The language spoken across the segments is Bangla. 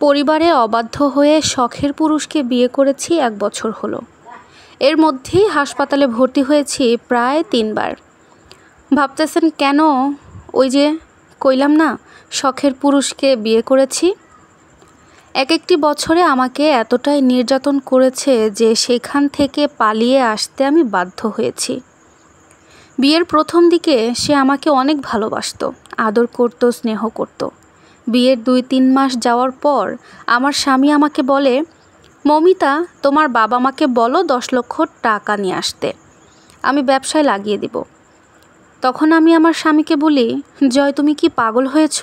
পরিবারে অবাধ্য হয়ে শখের পুরুষকে বিয়ে করেছি 1 বছর হলো। এর মধ্যেই হাসপাতালে ভর্তি হয়েছি প্রায় 3 বার। ভাবতেছেন কেন? ওই যে কইলাম না, শখের পুরুষকে বিয়ে করেছি। একটি বছরে আমাকে এতটাই নির্যাতন করেছে যে সেখান থেকে পালিয়ে আসতে আমি বাধ্য হয়েছি। বিয়ের প্রথম দিকে সে আমাকে অনেক ভালোবাসতো, আদর করতো, স্নেহ করতো। বিয়ের 2-3 মাস যাওয়ার পর আমার স্বামী আমাকে বলে, মমিতা, তোমার বাবা মাকে বলো 10 লক্ষ টাকা নিয়ে আসতে, আমি ব্যবসায় লাগিয়ে দিব। তখন আমি আমার স্বামীকে বলি, জয়, তুমি কি পাগল হয়েছ?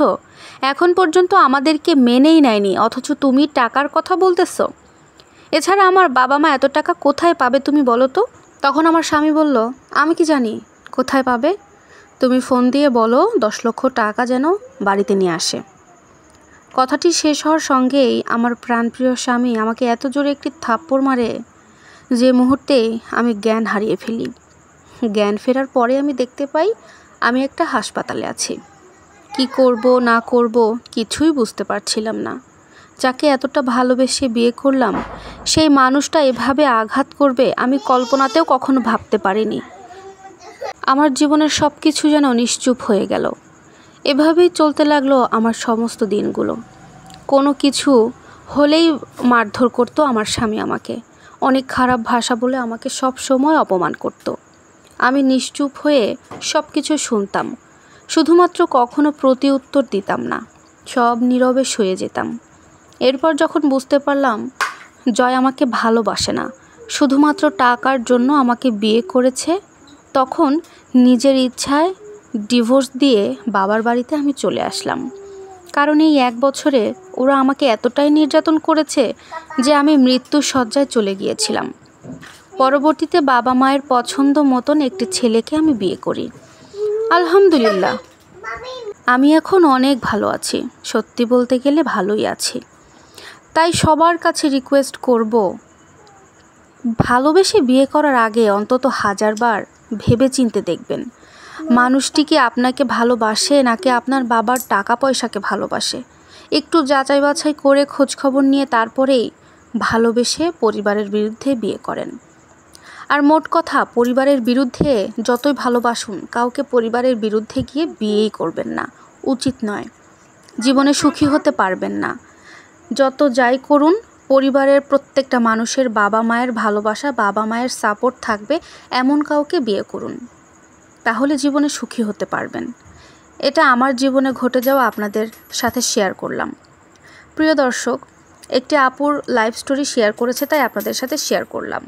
এখন পর্যন্ত আমাদেরকে মেনেই নেয়নি, অথচ তুমি টাকার কথা বলতেছো। এছাড়া আমার বাবা মা এত টাকা কোথায় পাবে তুমি বলো তো? তখন আমার স্বামী বলল, আমি কি জানি কোথায় পাবে, তুমি ফোন দিয়ে বলো 10 লক্ষ টাকা যেন বাড়িতে নিয়ে আসে। কথাটি শেষ হওয়ার সঙ্গেই আমার প্রাণপ্রিয় স্বামী আমাকে এত জোরে একটি থাপ্পড় মারে যে মুহূর্তে আমি জ্ঞান হারিয়ে ফেলি। জ্ঞান ফেরার পরে আমি দেখতে পাই আমি একটা হাসপাতালে আছি। কি করব না করব কিছুই বুঝতে পারছিলাম না। যাকে এতটা ভালোবেসে বিয়ে করলাম, সেই মানুষটা এভাবে আঘাত করবে আমি কল্পনাতেও কখনো ভাবতে পারিনি। আমার জীবনের সব কিছু যেন নিশ্চুপ হয়ে গেল। এভাবেই চলতে লাগলো আমার সমস্ত দিনগুলো। কোনো কিছু হলেই মারধর করতো আমার স্বামী আমাকে। অনেক খারাপ ভাষা বলে আমাকে সব সময় অপমান করত। আমি নিশ্চুপ হয়ে সব কিছু শুনতাম, শুধুমাত্র কখনো প্রতি উত্তর দিতাম না। সব নীরবে সয়ে যেতাম। এরপর যখন বুঝতে পারলাম জয় আমাকে ভালোবাসে না, শুধুমাত্র টাকার জন্য আমাকে বিয়ে করেছে, তখন নিজের ইচ্ছায় ডিভোর্স দিয়ে বাবার বাড়িতে আমি চলে আসলাম। কারণ এই 1 বছরে ওরা আমাকে এতটাই নির্যাতন করেছে যে আমি মৃত্যুর শয্যায় চলে গিয়েছিলাম। পরবর্তীতে বাবা মায়ের পছন্দ মতন একটি ছেলেকে আমি বিয়ে করি। আলহামদুলিল্লাহ, আমি এখন অনেক ভালো আছি। সত্যি বলতে গেলে ভালোই আছি। তাই সবার কাছে রিকোয়েস্ট করব, ভালোবেসে বিয়ে করার আগে অন্তত 1000 বার ভেবে চিনতে দেখবেন মানুষটি কি আপনাকে ভালোবাসে নাকি আপনার বাবার টাকা পয়সাকে ভালোবাসে। একটু যাচাই বাছাই করে খোঁজখবর নিয়ে তারপরেই ভালোবেসে পরিবারের বিরুদ্ধে বিয়ে করেন। আর মোট কথা, পরিবারের বিরুদ্ধে যতই ভালোবাসুন, কাউকে পরিবারের বিরুদ্ধে গিয়ে বিয়েই করবেন না, উচিত নয়। জীবনে সুখী হতে পারবেন না। যত যাই করুন, পরিবারের প্রত্যেকটা মানুষের বাবা মায়ের ভালোবাসা, বাবা মায়ের সাপোর্ট থাকবে এমন কাউকে বিয়ে করুন, তাহলে জীবনে সুখী হতে পারবেন। এটা আমার জীবনে ঘটে যাওয়া আপনাদের সাথে শেয়ার করলাম। প্রিয় দর্শক, একটি আপুর লাইফ স্টোরি শেয়ার করেছে, তাই আপনাদের সাথে শেয়ার করলাম।